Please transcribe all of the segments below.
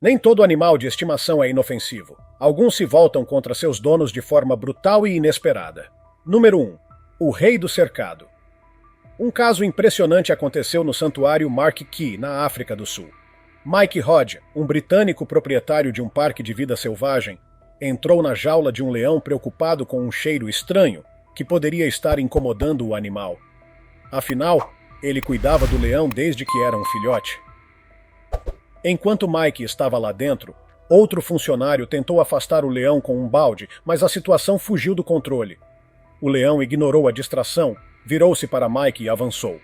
Nem todo animal de estimação é inofensivo. Alguns se voltam contra seus donos de forma brutal e inesperada. Número 1. O Rei do Cercado. Um caso impressionante aconteceu no santuário Mark Key, na África do Sul. Mike Hodge, um britânico proprietário de um parque de vida selvagem, entrou na jaula de um leão preocupado com um cheiro estranho que poderia estar incomodando o animal. Afinal, ele cuidava do leão desde que era um filhote. Enquanto Mike estava lá dentro, outro funcionário tentou afastar o leão com um balde, mas a situação fugiu do controle. O leão ignorou a distração, virou-se para Mike e avançou.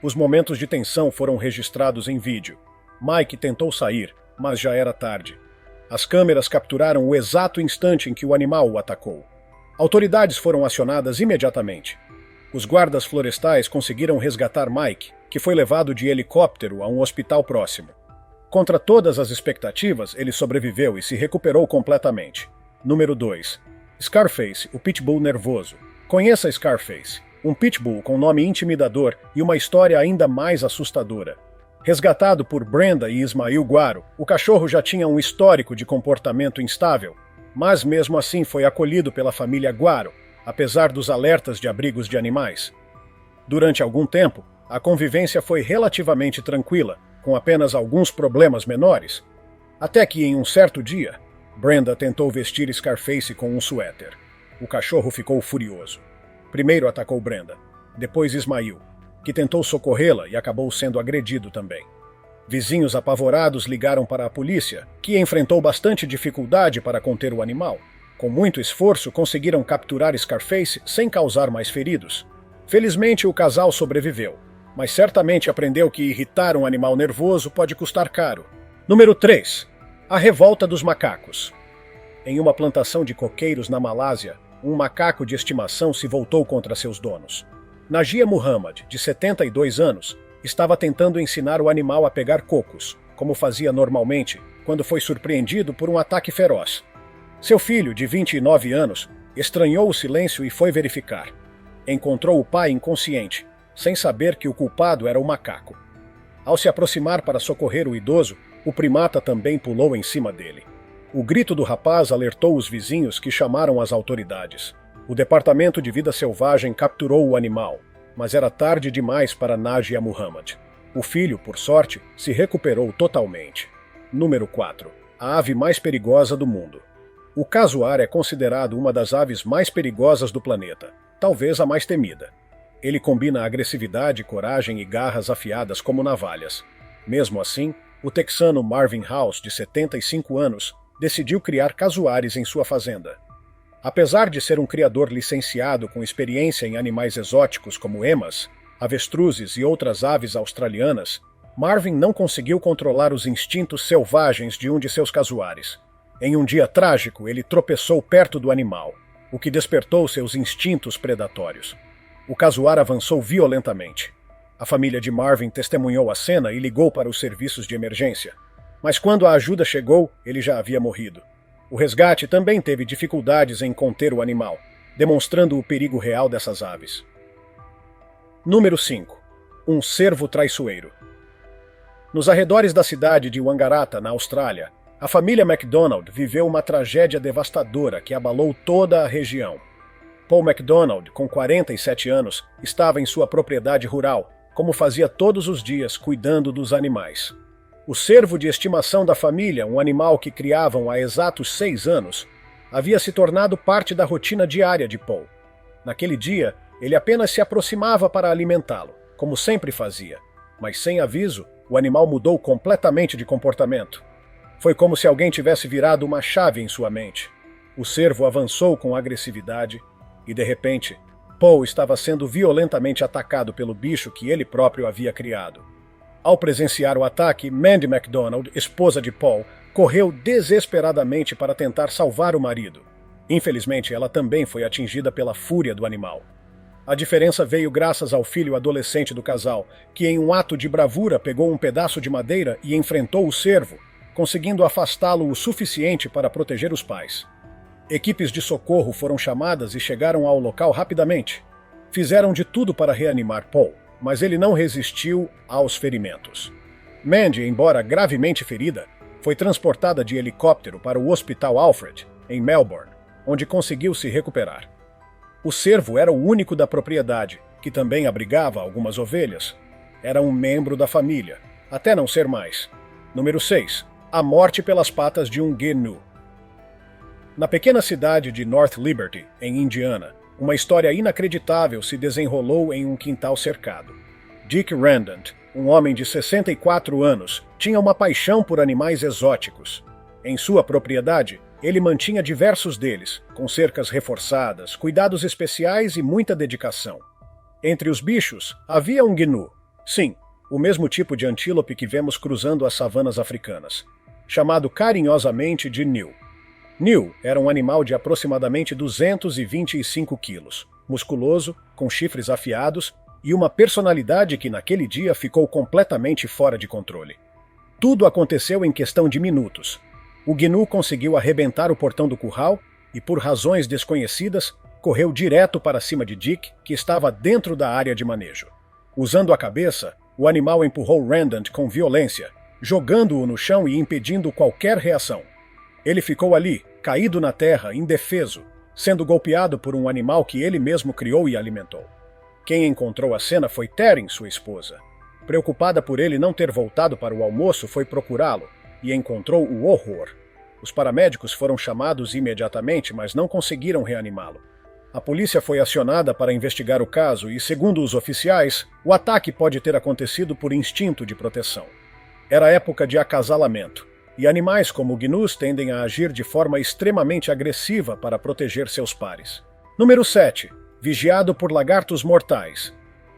Os momentos de tensão foram registrados em vídeo. Mike tentou sair, mas já era tarde. As câmeras capturaram o exato instante em que o animal o atacou. Autoridades foram acionadas imediatamente. Os guardas florestais conseguiram resgatar Mike, que foi levado de helicóptero a um hospital próximo. Contra todas as expectativas, ele sobreviveu e se recuperou completamente. Número 2. Scarface, o pitbull nervoso. Conheça Scarface, um pitbull com nome intimidador e uma história ainda mais assustadora. Resgatado por Brenda e Ismail Guaro, o cachorro já tinha um histórico de comportamento instável, mas mesmo assim foi acolhido pela família Guaro, apesar dos alertas de abrigos de animais. Durante algum tempo, a convivência foi relativamente tranquila, com apenas alguns problemas menores, até que em um certo dia, Brenda tentou vestir Scarface com um suéter. O cachorro ficou furioso. Primeiro atacou Brenda, depois Ismail, que tentou socorrê-la e acabou sendo agredido também. Vizinhos apavorados ligaram para a polícia, que enfrentou bastante dificuldade para conter o animal. Com muito esforço, conseguiram capturar Scarface sem causar mais feridos. Felizmente, o casal sobreviveu, mas certamente aprendeu que irritar um animal nervoso pode custar caro. Número 3. A revolta dos macacos. Em uma plantação de coqueiros na Malásia, um macaco de estimação se voltou contra seus donos. Najia Muhammad, de 72 anos, estava tentando ensinar o animal a pegar cocos, como fazia normalmente, quando foi surpreendido por um ataque feroz. Seu filho, de 29 anos, estranhou o silêncio e foi verificar. Encontrou o pai inconsciente, sem saber que o culpado era o macaco. Ao se aproximar para socorrer o idoso, o primata também pulou em cima dele. O grito do rapaz alertou os vizinhos, que chamaram as autoridades. O Departamento de Vida Selvagem capturou o animal, mas era tarde demais para Najia Muhammad. O filho, por sorte, se recuperou totalmente. Número 4. A ave mais perigosa do mundo. O casuar é considerado uma das aves mais perigosas do planeta, talvez a mais temida. Ele combina agressividade, coragem e garras afiadas como navalhas. Mesmo assim, o texano Marvin House, de 75 anos, decidiu criar casuares em sua fazenda. Apesar de ser um criador licenciado com experiência em animais exóticos como emas, avestruzes e outras aves australianas, Marvin não conseguiu controlar os instintos selvagens de um de seus casuares. Em um dia trágico, ele tropeçou perto do animal, o que despertou seus instintos predatórios. O casuar avançou violentamente. A família de Marvin testemunhou a cena e ligou para os serviços de emergência. Mas quando a ajuda chegou, ele já havia morrido. O resgate também teve dificuldades em conter o animal, demonstrando o perigo real dessas aves. Número 5. Um cervo traiçoeiro. Nos arredores da cidade de Wangaratta, na Austrália, a família MacDonald viveu uma tragédia devastadora que abalou toda a região. Paul MacDonald, com 47 anos, estava em sua propriedade rural, como fazia todos os dias, cuidando dos animais. O cervo de estimação da família, um animal que criavam há exatos 6 anos, havia se tornado parte da rotina diária de Paul. Naquele dia, ele apenas se aproximava para alimentá-lo, como sempre fazia, mas sem aviso, o animal mudou completamente de comportamento. Foi como se alguém tivesse virado uma chave em sua mente. O cervo avançou com agressividade e, de repente, Paul estava sendo violentamente atacado pelo bicho que ele próprio havia criado. Ao presenciar o ataque, Mandy MacDonald, esposa de Paul, correu desesperadamente para tentar salvar o marido. Infelizmente, ela também foi atingida pela fúria do animal. A diferença veio graças ao filho adolescente do casal, que em um ato de bravura pegou um pedaço de madeira e enfrentou o cervo, conseguindo afastá-lo o suficiente para proteger os pais. Equipes de socorro foram chamadas e chegaram ao local rapidamente. Fizeram de tudo para reanimar Paul, mas ele não resistiu aos ferimentos. Mandy, embora gravemente ferida, Foi transportada de helicóptero para o Hospital Alfred, em Melbourne, onde conseguiu se recuperar. O cervo era o único da propriedade, que também abrigava algumas ovelhas. Era um membro da família, até não ser mais. Número 6. A morte pelas patas de um gnu. Na pequena cidade de North Liberty, em Indiana, uma história inacreditável se desenrolou em um quintal cercado. Dick Randant, um homem de 64 anos, tinha uma paixão por animais exóticos. Em sua propriedade, ele mantinha diversos deles, com cercas reforçadas, cuidados especiais e muita dedicação. Entre os bichos, havia um gnu. Sim, o mesmo tipo de antílope que vemos cruzando as savanas africanas, chamado carinhosamente de gnu. Gnu era um animal de aproximadamente 225 quilos, musculoso, com chifres afiados e uma personalidade que naquele dia ficou completamente fora de controle. Tudo aconteceu em questão de minutos. O gnu conseguiu arrebentar o portão do curral e, por razões desconhecidas, correu direto para cima de Dick, que estava dentro da área de manejo. Usando a cabeça, o animal empurrou Randant com violência, jogando-o no chão e impedindo qualquer reação. Ele ficou ali, caído na terra, indefeso, sendo golpeado por um animal que ele mesmo criou e alimentou. Quem encontrou a cena foi Taryn, sua esposa. Preocupada por ele não ter voltado para o almoço, foi procurá-lo e encontrou o horror. Os paramédicos foram chamados imediatamente, mas não conseguiram reanimá-lo. A polícia foi acionada para investigar o caso e, segundo os oficiais, o ataque pode ter acontecido por instinto de proteção. Era época de acasalamento, e animais como gnus tendem a agir de forma extremamente agressiva para proteger seus pares. Número 7. Vigiado por lagartos mortais.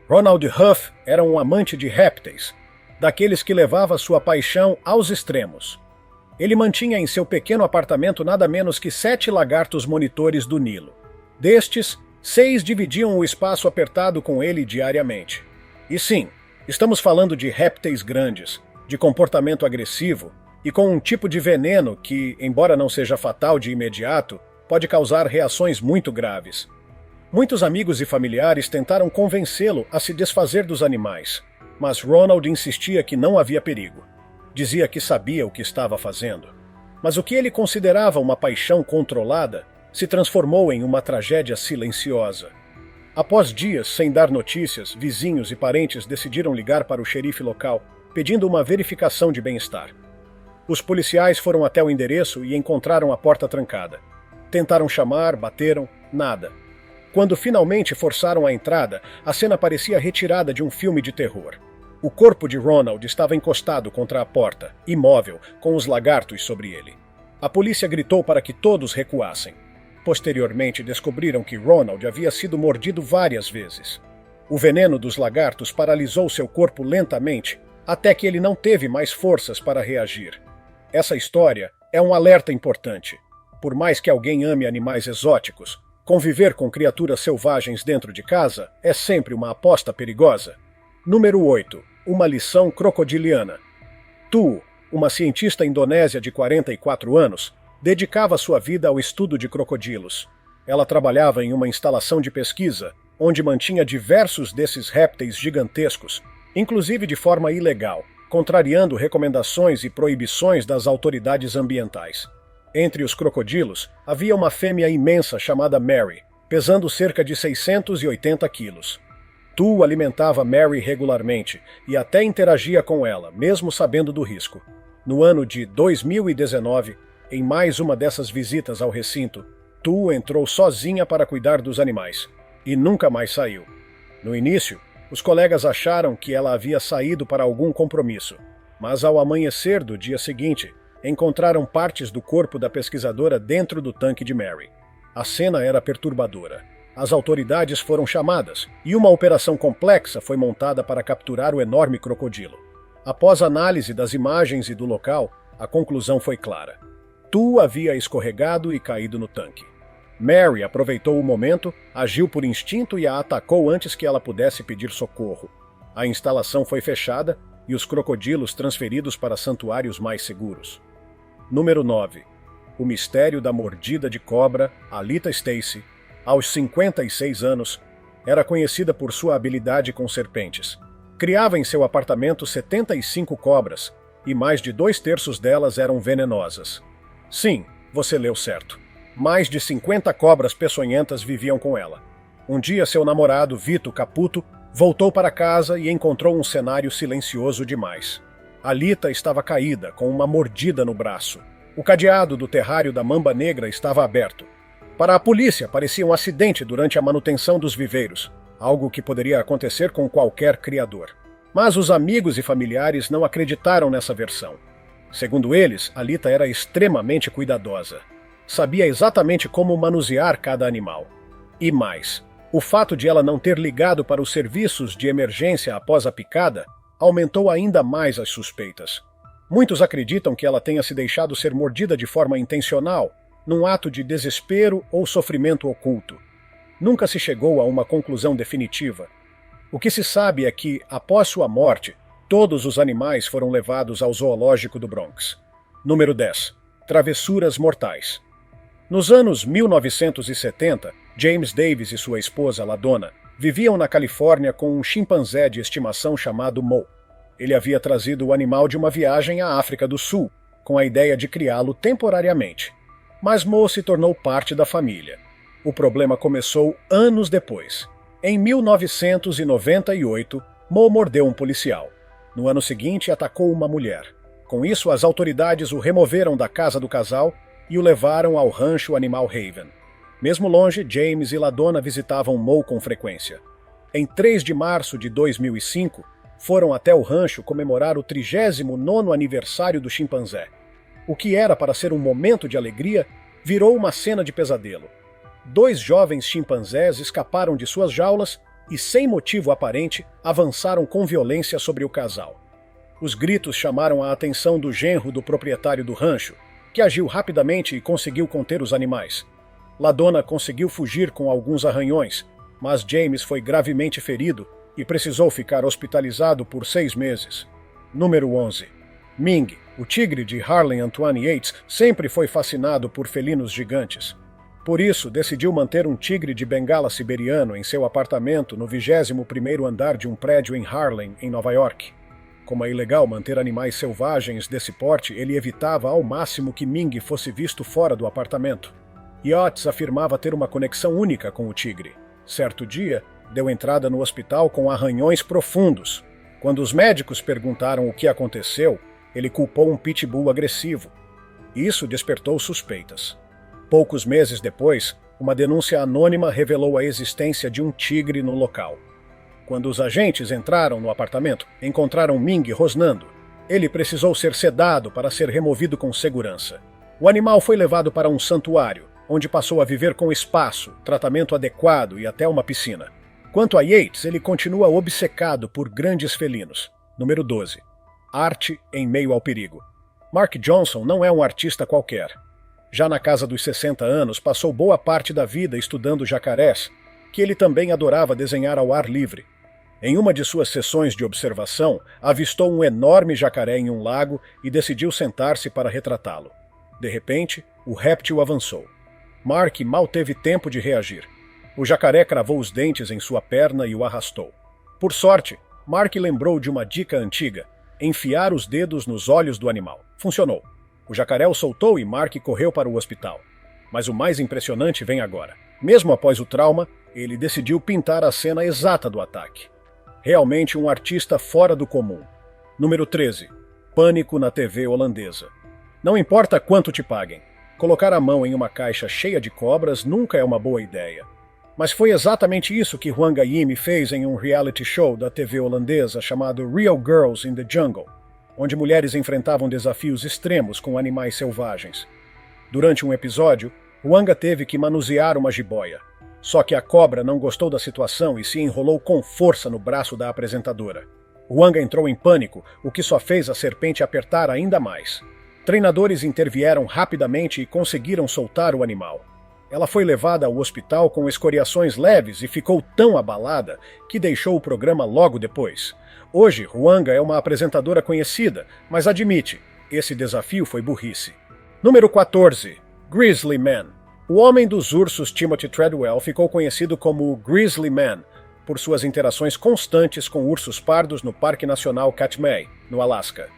Ronald Huff era um amante de répteis, daqueles que levava sua paixão aos extremos. Ele mantinha em seu pequeno apartamento nada menos que 7 lagartos monitores do Nilo. Destes, 6 dividiam o espaço apertado com ele diariamente. E sim, estamos falando de répteis grandes, de comportamento agressivo e com um tipo de veneno que, embora não seja fatal de imediato, pode causar reações muito graves. Muitos amigos e familiares tentaram convencê-lo a se desfazer dos animais, mas Ronald insistia que não havia perigo. Dizia que sabia o que estava fazendo. Mas o que ele considerava uma paixão controlada se transformou em uma tragédia silenciosa. Após dias sem dar notícias, vizinhos e parentes decidiram ligar para o xerife local, pedindo uma verificação de bem-estar. Os policiais foram até o endereço e encontraram a porta trancada. Tentaram chamar, bateram, nada. Quando finalmente forçaram a entrada, a cena parecia retirada de um filme de terror. O corpo de Ronald estava encostado contra a porta, imóvel, com os lagartos sobre ele. A polícia gritou para que todos recuassem. Posteriormente, descobriram que Ronald havia sido mordido várias vezes. O veneno dos lagartos paralisou seu corpo lentamente, até que ele não teve mais forças para reagir. Essa história é um alerta importante. Por mais que alguém ame animais exóticos, conviver com criaturas selvagens dentro de casa é sempre uma aposta perigosa. Número 8. Uma lição crocodiliana. Tu, uma cientista indonésia de 44 anos, dedicava sua vida ao estudo de crocodilos. Ela trabalhava em uma instalação de pesquisa, onde mantinha diversos desses répteis gigantescos, inclusive de forma ilegal, contrariando recomendações e proibições das autoridades ambientais. Entre os crocodilos, havia uma fêmea imensa chamada Mary, pesando cerca de 680 quilos. Tu alimentava Mary regularmente e até interagia com ela, mesmo sabendo do risco. No ano de 2019, em mais uma dessas visitas ao recinto, Tu entrou sozinha para cuidar dos animais e nunca mais saiu. No início, os colegas acharam que ela havia saído para algum compromisso, mas ao amanhecer do dia seguinte, encontraram partes do corpo da pesquisadora dentro do tanque de Mary. A cena era perturbadora. As autoridades foram chamadas e uma operação complexa foi montada para capturar o enorme crocodilo. Após análise das imagens e do local, a conclusão foi clara. Tu havia escorregado e caído no tanque. Mary aproveitou o momento, agiu por instinto e a atacou antes que ela pudesse pedir socorro. A instalação foi fechada e os crocodilos transferidos para santuários mais seguros. Número 9. O mistério da mordida de cobra, Alita Stacy, aos 56 anos, era conhecida por sua habilidade com serpentes. Criava em seu apartamento 75 cobras e mais de 2/3 delas eram venenosas. Sim, você leu certo. Mais de 50 cobras peçonhentas viviam com ela. Um dia seu namorado, Vito Caputo, voltou para casa e encontrou um cenário silencioso demais. Alita estava caída, com uma mordida no braço. O cadeado do terrário da mamba negra estava aberto. Para a polícia, parecia um acidente durante a manutenção dos viveiros, algo que poderia acontecer com qualquer criador. Mas os amigos e familiares não acreditaram nessa versão. Segundo eles, Alita era extremamente cuidadosa. Sabia exatamente como manusear cada animal. E mais, o fato de ela não ter ligado para os serviços de emergência após a picada aumentou ainda mais as suspeitas. Muitos acreditam que ela tenha se deixado ser mordida de forma intencional, num ato de desespero ou sofrimento oculto. Nunca se chegou a uma conclusão definitiva. O que se sabe é que, após sua morte, todos os animais foram levados ao zoológico do Bronx. Número 10. Travessuras mortais. Nos anos 1970, James Davis e sua esposa, LaDonna, viviam na Califórnia com um chimpanzé de estimação chamado Mo. Ele havia trazido o animal de uma viagem à África do Sul, com a ideia de criá-lo temporariamente. Mas Mo se tornou parte da família. O problema começou anos depois. Em 1998, Mo mordeu um policial. No ano seguinte, atacou uma mulher. Com isso, as autoridades o removeram da casa do casal e o levaram ao rancho Animal Haven. Mesmo longe, James e LaDonna visitavam Mo com frequência. Em 3 de março de 2005, foram até o rancho comemorar o 39º aniversário do chimpanzé. O que era para ser um momento de alegria, virou uma cena de pesadelo. 2 jovens chimpanzés escaparam de suas jaulas e, sem motivo aparente, avançaram com violência sobre o casal. Os gritos chamaram a atenção do genro do proprietário do rancho, que agiu rapidamente e conseguiu conter os animais. LaDonna conseguiu fugir com alguns arranhões, mas James foi gravemente ferido e precisou ficar hospitalizado por 6 meses. Número 11. Ming, o tigre de Harlan Antoine Yates, sempre foi fascinado por felinos gigantes. Por isso, decidiu manter um tigre de bengala siberiano em seu apartamento no 21º andar de um prédio em Harlem, em Nova York. Como é ilegal manter animais selvagens desse porte, ele evitava ao máximo que Ming fosse visto fora do apartamento. Yates afirmava ter uma conexão única com o tigre. Certo dia, deu entrada no hospital com arranhões profundos. Quando os médicos perguntaram o que aconteceu, ele culpou um pitbull agressivo. Isso despertou suspeitas. Poucos meses depois, uma denúncia anônima revelou a existência de um tigre no local. Quando os agentes entraram no apartamento, encontraram Ming rosnando. Ele precisou ser sedado para ser removido com segurança. O animal foi levado para um santuário, onde passou a viver com espaço, tratamento adequado e até uma piscina. Quanto a Yates, ele continua obcecado por grandes felinos. Número 12. Arte em meio ao perigo. Mark Johnson não é um artista qualquer. Já na casa dos 60 anos, passou boa parte da vida estudando jacarés, que ele também adorava desenhar ao ar livre. Em uma de suas sessões de observação, avistou um enorme jacaré em um lago e decidiu sentar-se para retratá-lo. De repente, o réptil avançou. Mark mal teve tempo de reagir. O jacaré cravou os dentes em sua perna e o arrastou. Por sorte, Mark lembrou de uma dica antiga: enfiar os dedos nos olhos do animal. Funcionou. O jacaré o soltou e Mark correu para o hospital. Mas o mais impressionante vem agora. Mesmo após o trauma, ele decidiu pintar a cena exata do ataque. Realmente um artista fora do comum. Número 13. Pânico na TV holandesa. Não importa quanto te paguem. Colocar a mão em uma caixa cheia de cobras nunca é uma boa ideia. Mas foi exatamente isso que Hwanga Yimi fez em um reality show da TV holandesa chamado Real Girls in the Jungle, onde mulheres enfrentavam desafios extremos com animais selvagens. Durante um episódio, Hwanga teve que manusear uma jiboia. Só que a cobra não gostou da situação e se enrolou com força no braço da apresentadora. Hwanga entrou em pânico, o que só fez a serpente apertar ainda mais. Treinadores intervieram rapidamente e conseguiram soltar o animal. Ela foi levada ao hospital com escoriações leves e ficou tão abalada que deixou o programa logo depois. Hoje, Hwanga é uma apresentadora conhecida, mas admite, esse desafio foi burrice. Número 14. Grizzly Man. O homem dos ursos Timothy Treadwell ficou conhecido como Grizzly Man por suas interações constantes com ursos pardos no Parque Nacional Katmai, no Alasca.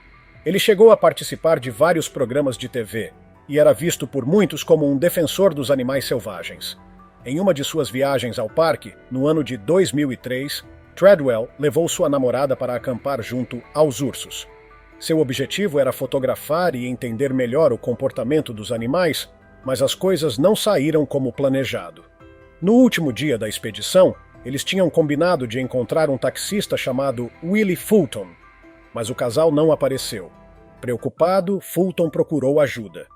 Ele chegou a participar de vários programas de TV e era visto por muitos como um defensor dos animais selvagens. Em uma de suas viagens ao parque, no ano de 2003, Treadwell levou sua namorada para acampar junto aos ursos. Seu objetivo era fotografar e entender melhor o comportamento dos animais, mas as coisas não saíram como planejado. No último dia da expedição, eles tinham combinado de encontrar um taxista chamado Willie Fulton, mas o casal não apareceu. Preocupado, Fulton procurou ajuda.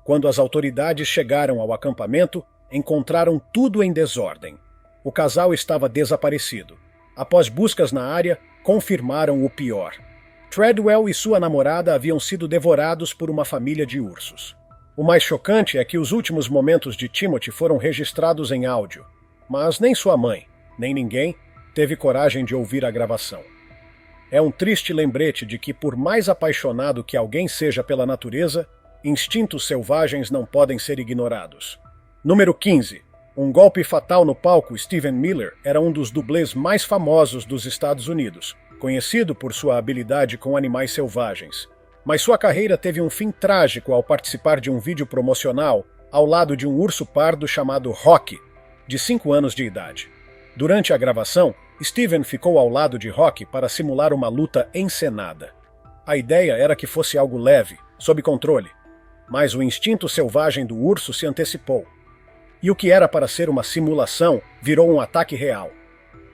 Quando as autoridades chegaram ao acampamento, encontraram tudo em desordem. O casal estava desaparecido. Após buscas na área, confirmaram o pior. Treadwell e sua namorada haviam sido devorados por uma família de ursos. O mais chocante é que os últimos momentos de Timothy foram registrados em áudio, mas nem sua mãe, nem ninguém, teve coragem de ouvir a gravação. É um triste lembrete de que, por mais apaixonado que alguém seja pela natureza, instintos selvagens não podem ser ignorados. Número 15. Um golpe fatal no palco. Stephen Miller era um dos dublês mais famosos dos Estados Unidos, conhecido por sua habilidade com animais selvagens. Mas sua carreira teve um fim trágico ao participar de um vídeo promocional ao lado de um urso pardo chamado Rocky, de 5 anos de idade. Durante a gravação, Stephen ficou ao lado de Rocky para simular uma luta encenada. A ideia era que fosse algo leve, sob controle, mas o instinto selvagem do urso se antecipou. E o que era para ser uma simulação virou um ataque real.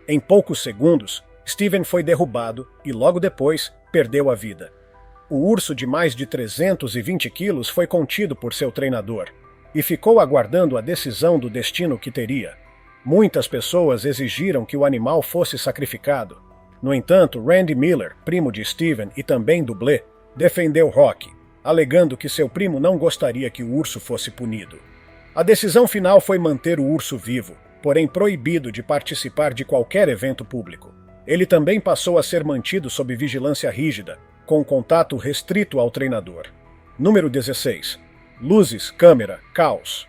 Em poucos segundos, Stephen foi derrubado e logo depois perdeu a vida. O urso de mais de 320 quilos foi contido por seu treinador e ficou aguardando a decisão do destino que teria. Muitas pessoas exigiram que o animal fosse sacrificado. No entanto, Randy Miller, primo de Stephen e também dublê, defendeu Rocky, alegando que seu primo não gostaria que o urso fosse punido. A decisão final foi manter o urso vivo, porém proibido de participar de qualquer evento público. Ele também passou a ser mantido sob vigilância rígida, com contato restrito ao treinador. Número 16. Luzes, câmera, caos.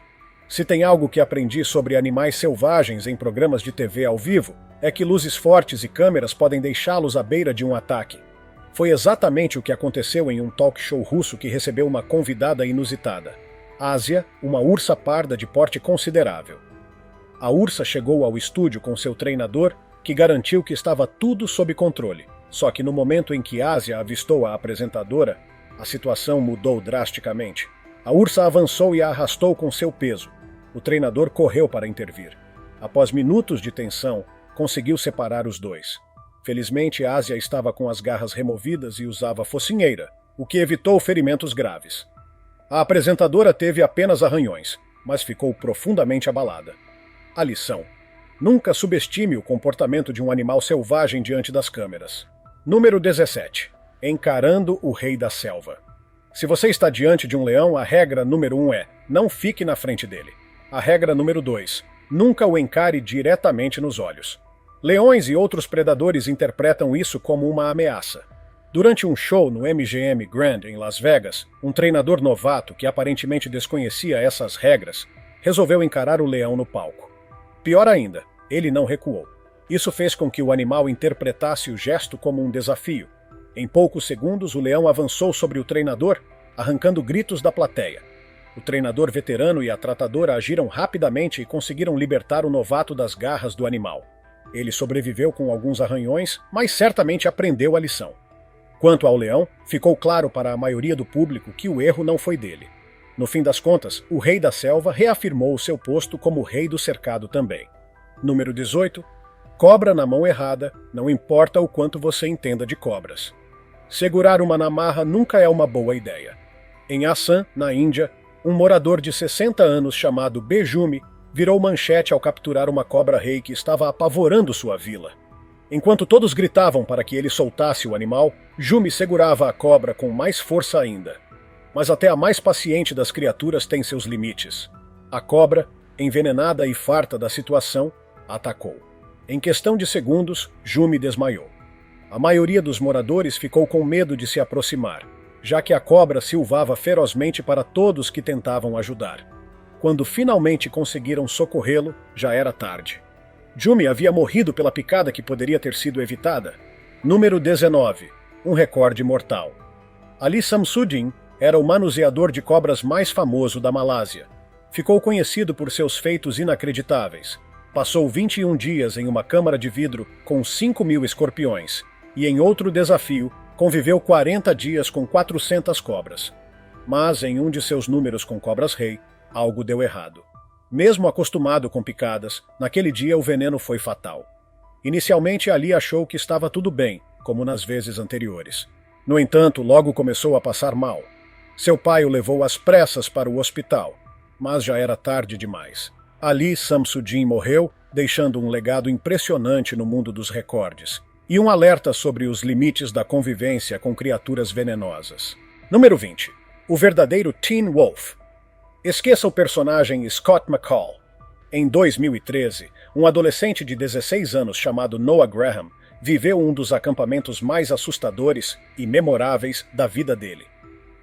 Se tem algo que aprendi sobre animais selvagens em programas de TV ao vivo, é que luzes fortes e câmeras podem deixá-los à beira de um ataque. Foi exatamente o que aconteceu em um talk show russo que recebeu uma convidada inusitada. Ásia, uma ursa parda de porte considerável. A ursa chegou ao estúdio com seu treinador, que garantiu que estava tudo sob controle. Só que no momento em que Ásia avistou a apresentadora, a situação mudou drasticamente. A ursa avançou e a arrastou com seu peso. O treinador correu para intervir. Após minutos de tensão, conseguiu separar os dois. Felizmente, Ásia estava com as garras removidas e usava focinheira, o que evitou ferimentos graves. A apresentadora teve apenas arranhões, mas ficou profundamente abalada. A lição: nunca subestime o comportamento de um animal selvagem diante das câmeras. Número 17. Encarando o rei da selva. Se você está diante de um leão, a regra número 1 é: não fique na frente dele. A regra número 2: nunca o encare diretamente nos olhos. Leões e outros predadores interpretam isso como uma ameaça. Durante um show no MGM Grand em Las Vegas, um treinador novato que aparentemente desconhecia essas regras resolveu encarar o leão no palco. Pior ainda, ele não recuou. Isso fez com que o animal interpretasse o gesto como um desafio. Em poucos segundos, o leão avançou sobre o treinador, arrancando gritos da plateia. O treinador veterano e a tratadora agiram rapidamente e conseguiram libertar o novato das garras do animal. Ele sobreviveu com alguns arranhões, mas certamente aprendeu a lição. Quanto ao leão, ficou claro para a maioria do público que o erro não foi dele. No fim das contas, o rei da selva reafirmou o seu posto como rei do cercado também. Número 18. Cobra na mão errada, não importa o quanto você entenda de cobras. Segurar uma na marra nunca é uma boa ideia. Em Assam, na Índia, um morador de 60 anos chamado Bejumi virou manchete ao capturar uma cobra-rei que estava apavorando sua vila. Enquanto todos gritavam para que ele soltasse o animal, Jumi segurava a cobra com mais força ainda. Mas até a mais paciente das criaturas tem seus limites. A cobra, envenenada e farta da situação, atacou. Em questão de segundos, Jumi desmaiou. A maioria dos moradores ficou com medo de se aproximar, já que a cobra silvava ferozmente para todos que tentavam ajudar. Quando finalmente conseguiram socorrê-lo, já era tarde. Jumi havia morrido pela picada que poderia ter sido evitada. Número 19. Um recorde mortal. Ali Samsudin era o manuseador de cobras mais famoso da Malásia. Ficou conhecido por seus feitos inacreditáveis. Passou 21 dias em uma câmara de vidro com 5.000 escorpiões e, em outro desafio, conviveu 40 dias com 400 cobras. Mas, em um de seus números com cobras-rei, algo deu errado. Mesmo acostumado com picadas, naquele dia o veneno foi fatal. Inicialmente, Ali achou que estava tudo bem, como nas vezes anteriores. No entanto, logo começou a passar mal. Seu pai o levou às pressas para o hospital, mas já era tarde demais. Ali, Samsudin morreu, deixando um legado impressionante no mundo dos recordes e um alerta sobre os limites da convivência com criaturas venenosas. Número 20. O verdadeiro Teen Wolf. Esqueça o personagem Scott McCall. Em 2013, um adolescente de 16 anos chamado Noah Graham viveu um dos acampamentos mais assustadores e memoráveis da vida dele.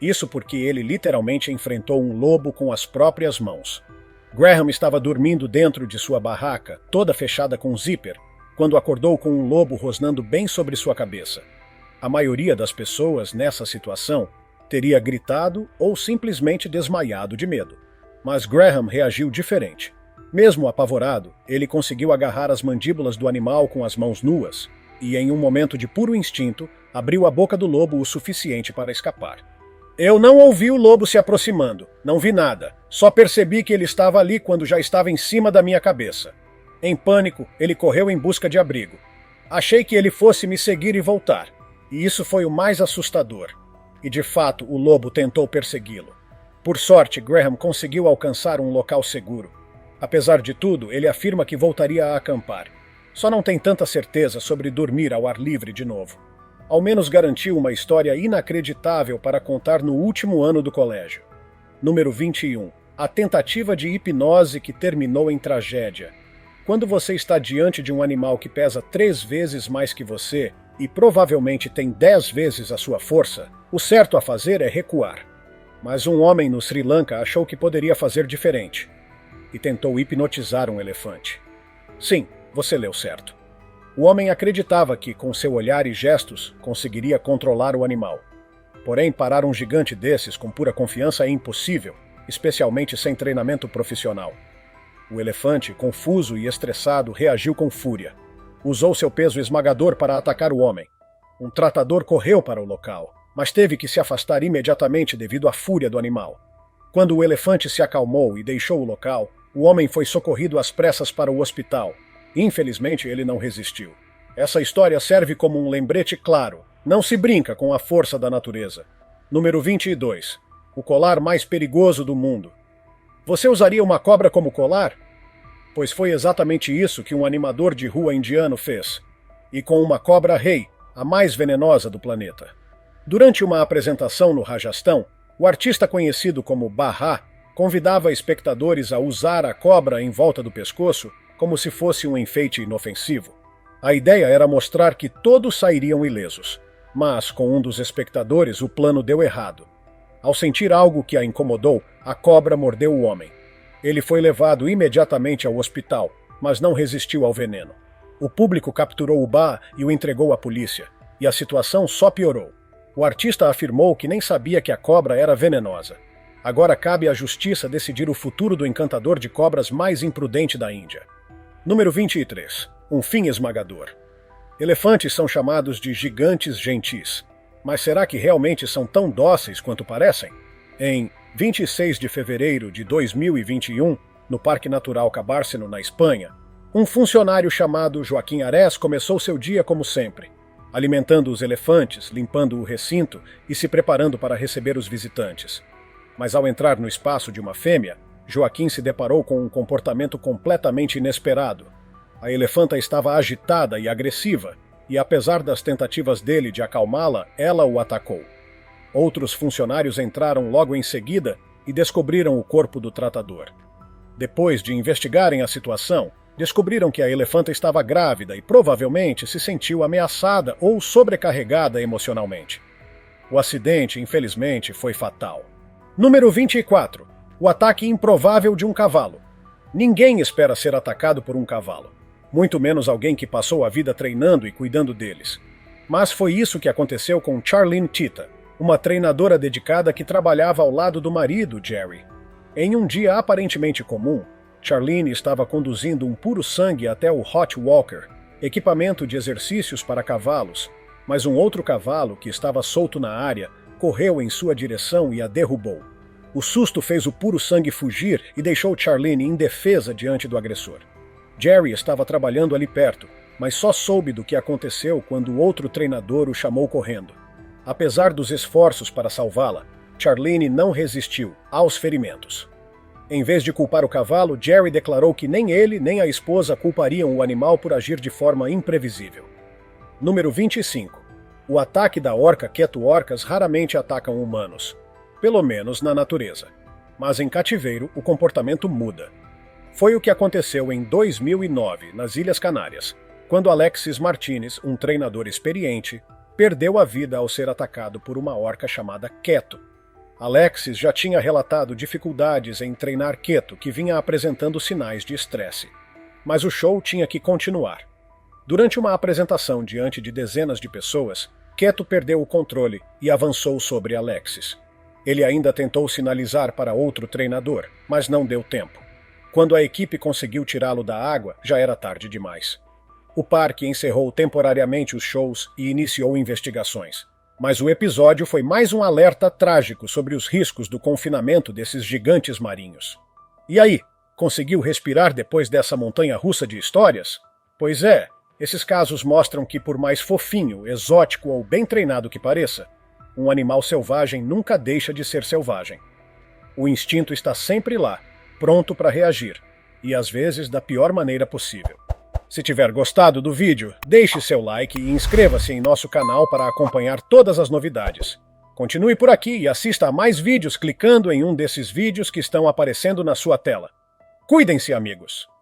Isso porque ele literalmente enfrentou um lobo com as próprias mãos. Graham estava dormindo dentro de sua barraca, toda fechada com zíper, quando acordou com um lobo rosnando bem sobre sua cabeça. A maioria das pessoas nessa situação teria gritado ou simplesmente desmaiado de medo. Mas Graham reagiu diferente. Mesmo apavorado, ele conseguiu agarrar as mandíbulas do animal com as mãos nuas e, em um momento de puro instinto, abriu a boca do lobo o suficiente para escapar. Eu não ouvi o lobo se aproximando, não vi nada. Só percebi que ele estava ali quando já estava em cima da minha cabeça. Em pânico, ele correu em busca de abrigo. Achei que ele fosse me seguir e voltar. E isso foi o mais assustador. E de fato, o lobo tentou persegui-lo. Por sorte, Graham conseguiu alcançar um local seguro. Apesar de tudo, ele afirma que voltaria a acampar. Só não tem tanta certeza sobre dormir ao ar livre de novo. Ao menos garantiu uma história inacreditável para contar no último ano do colégio. Número 21. A tentativa de hipnose que terminou em tragédia. Quando você está diante de um animal que pesa 3 vezes mais que você e provavelmente tem 10 vezes a sua força, o certo a fazer é recuar. Mas um homem no Sri Lanka achou que poderia fazer diferente e tentou hipnotizar um elefante. Sim, você leu certo. O homem acreditava que, com seu olhar e gestos, conseguiria controlar o animal. Porém, parar um gigante desses com pura confiança é impossível, especialmente sem treinamento profissional. O elefante, confuso e estressado, reagiu com fúria. Usou seu peso esmagador para atacar o homem. Um tratador correu para o local, mas teve que se afastar imediatamente devido à fúria do animal. Quando o elefante se acalmou e deixou o local, o homem foi socorrido às pressas para o hospital. Infelizmente, ele não resistiu. Essa história serve como um lembrete claro. Não se brinca com a força da natureza. Número 22. O colar mais perigoso do mundo. Você usaria uma cobra como colar? Pois foi exatamente isso que um animador de rua indiano fez. E com uma cobra-rei, a mais venenosa do planeta. Durante uma apresentação no Rajastão, o artista conhecido como Bharra convidava espectadores a usar a cobra em volta do pescoço como se fosse um enfeite inofensivo. A ideia era mostrar que todos sairiam ilesos, mas com um dos espectadores o plano deu errado. Ao sentir algo que a incomodou, a cobra mordeu o homem. Ele foi levado imediatamente ao hospital, mas não resistiu ao veneno. O público capturou o Bharra e o entregou à polícia, e a situação só piorou. O artista afirmou que nem sabia que a cobra era venenosa. Agora cabe à justiça decidir o futuro do encantador de cobras mais imprudente da Índia. Número 23. Um fim esmagador. Elefantes são chamados de gigantes gentis. Mas será que realmente são tão dóceis quanto parecem? Em 26 de fevereiro de 2021, no Parque Natural Cabárceno, na Espanha, um funcionário chamado Joaquim Arés começou seu dia como sempre, alimentando os elefantes, limpando o recinto e se preparando para receber os visitantes. Mas ao entrar no espaço de uma fêmea, Joaquim se deparou com um comportamento completamente inesperado. A elefanta estava agitada e agressiva, e apesar das tentativas dele de acalmá-la, ela o atacou. Outros funcionários entraram logo em seguida e descobriram o corpo do tratador. Depois de investigarem a situação, descobriram que a elefanta estava grávida e provavelmente se sentiu ameaçada ou sobrecarregada emocionalmente. O acidente, infelizmente, foi fatal. Número 24. O ataque improvável de um cavalo. Ninguém espera ser atacado por um cavalo, muito menos alguém que passou a vida treinando e cuidando deles. Mas foi isso que aconteceu com Charlene Tita, uma treinadora dedicada que trabalhava ao lado do marido, Jerry. Em um dia aparentemente comum, Charlene estava conduzindo um puro sangue até o Hot Walker, equipamento de exercícios para cavalos, mas um outro cavalo, que estava solto na área, correu em sua direção e a derrubou. O susto fez o puro sangue fugir e deixou Charlene indefesa diante do agressor. Jerry estava trabalhando ali perto, mas só soube do que aconteceu quando outro treinador o chamou correndo. Apesar dos esforços para salvá-la, Charlene não resistiu aos ferimentos. Em vez de culpar o cavalo, Jerry declarou que nem ele nem a esposa culpariam o animal por agir de forma imprevisível. Número 25. O ataque da orca Queto-orcas raramente atacam humanos, pelo menos na natureza. Mas em cativeiro, o comportamento muda. Foi o que aconteceu em 2009, nas Ilhas Canárias, quando Alexis Martinez, um treinador experiente, perdeu a vida ao ser atacado por uma orca chamada Queto. Alexis já tinha relatado dificuldades em treinar Queto, que vinha apresentando sinais de estresse. Mas o show tinha que continuar. Durante uma apresentação diante de dezenas de pessoas, Queto perdeu o controle e avançou sobre Alexis. Ele ainda tentou sinalizar para outro treinador, mas não deu tempo. Quando a equipe conseguiu tirá-lo da água, já era tarde demais. O parque encerrou temporariamente os shows e iniciou investigações. Mas o episódio foi mais um alerta trágico sobre os riscos do confinamento desses gigantes marinhos. E aí, conseguiu respirar depois dessa montanha-russa de histórias? Pois é, esses casos mostram que, por mais fofinho, exótico ou bem treinado que pareça, um animal selvagem nunca deixa de ser selvagem. O instinto está sempre lá, pronto para reagir, e às vezes da pior maneira possível. Se tiver gostado do vídeo, deixe seu like e inscreva-se em nosso canal para acompanhar todas as novidades. Continue por aqui e assista a mais vídeos clicando em um desses vídeos que estão aparecendo na sua tela. Cuidem-se, amigos!